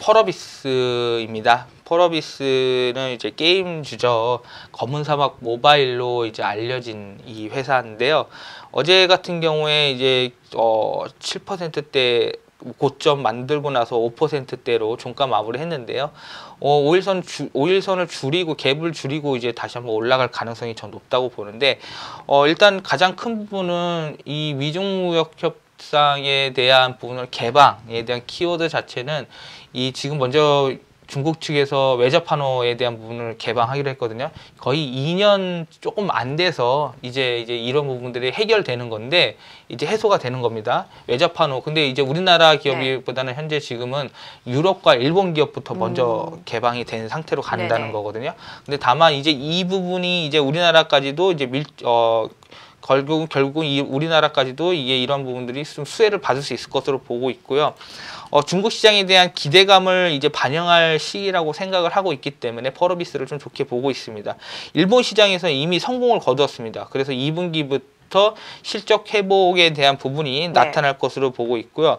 펄어비스입니다. 펄어비스는 이제 게임주죠. 검은 사막 모바일로 이제 알려진 이 회사인데요. 어제 같은 경우에 이제 7%대 고점 만들고 나서 5%대로 종가 마무리했는데요. 5일선을 줄이고 갭을 줄이고 이제 다시 한번 올라갈 가능성이 전 높다고 보는데, 일단 가장 큰 부분은 이 미중무역 협상에 대한 부분을 개방에 대한 키워드 자체는 이 지금 먼저 중국 측에서 외자 판호에 대한 부분을 개방하기로 했거든요. 거의 2년 조금 안 돼서 이제 이런 부분들이 해결되는 건데, 이제 해소가 되는 겁니다. 외자 판호. 근데 이제 우리나라 기업보다는 현재 지금은 유럽과 일본 기업부터 먼저 개방이 된 상태로 간다는 거거든요. 근데 다만 이제 이 부분이 이제 우리나라까지도 이제 결국 이 우리나라까지도 이게 이런 부분들이 좀 수혜를 받을 수 있을 것으로 보고 있고요. 중국 시장에 대한 기대감을 이제 반영할 시기라고 생각을 하고 있기 때문에 펄어비스를 좀 좋게 보고 있습니다. 일본 시장에서 이미 성공을 거두었습니다. 그래서 2분기부터 실적 회복에 대한 부분이 나타날 것으로 보고 있고요.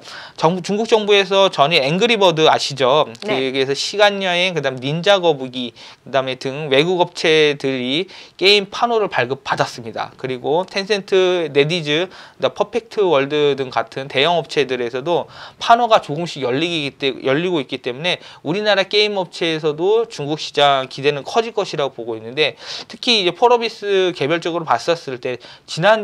중국 정부에서 전에 앵그리버드 아시죠? 그래서 시간여행, 그다음 닌자 거북이, 그다음에 등 외국 업체들이 게임 판호를 발급받았습니다. 그리고 텐센트, 네디즈, 퍼펙트 월드 등 같은 대형 업체들에서도 판호가 조금씩 열리고 있기 때문에 우리나라 게임 업체에서도 중국 시장 기대는 커질 것이라고 보고 있는데, 특히 이제 펄어비스 개별적으로 봤었을 때 지난주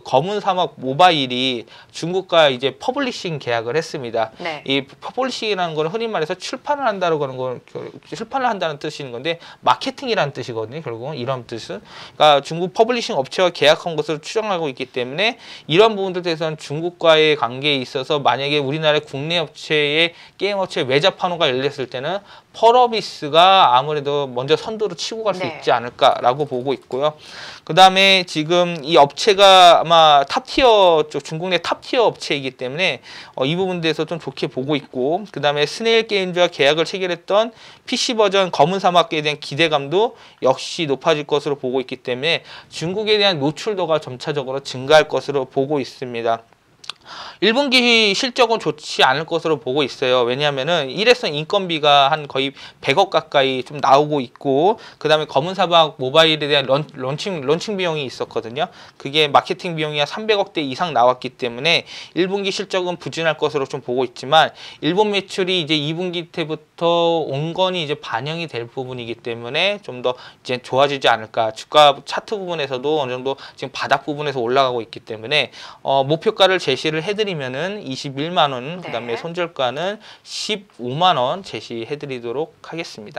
검은 사막 모바일이 중국과 이제 퍼블리싱 계약을 했습니다. 이 퍼블리싱이라는 건 흔히 말해서 출판을 한다고 하는 건 출판을 한다는 뜻인 건데 마케팅이라는 뜻이거든요. 결국은 이런 뜻은. 그러니까 중국 퍼블리싱 업체와 계약한 것으로 추정하고 있기 때문에 이런 부분들에 대해서는 중국과의 관계에 있어서 만약에 우리나라의 국내 업체의 게임 업체 외자 판호가 열렸을 때는 펄어비스가 아무래도 먼저 선두로 치고 갈 수 있지 않을까라고 보고 있고요. 그 다음에 지금 이 업체가 아마 탑티어 쪽 중국 내 탑티어 업체이기 때문에 이 부분에 대해서 좀 좋게 보고 있고, 그 다음에 스네일 게임즈와 계약을 체결했던 PC 버전 검은 사막에 대한 기대감도 역시 높아질 것으로 보고 있기 때문에 중국에 대한 노출도가 점차적으로 증가할 것으로 보고 있습니다. 1분기 실적은 좋지 않을 것으로 보고 있어요. 왜냐하면은 일회성 인건비가 한 거의 100억 가까이 좀 나오고 있고, 그 다음에 검은 사막 모바일에 대한 런칭 비용이 있었거든요. 그게 마케팅 비용이 한 300억대 이상 나왔기 때문에 1분기 실적은 부진할 것으로 좀 보고 있지만, 일본 매출이 이제 2분기 때부터 온건히 이제 반영이 될 부분이기 때문에 좀 더 이제 좋아지지 않을까. 주가 차트 부분에서도 어느 정도 지금 바닥 부분에서 올라가고 있기 때문에 목표가를 제시를 해드리면은 21만 원, 그다음에 손절가는 15만 원 제시해드리도록 하겠습니다.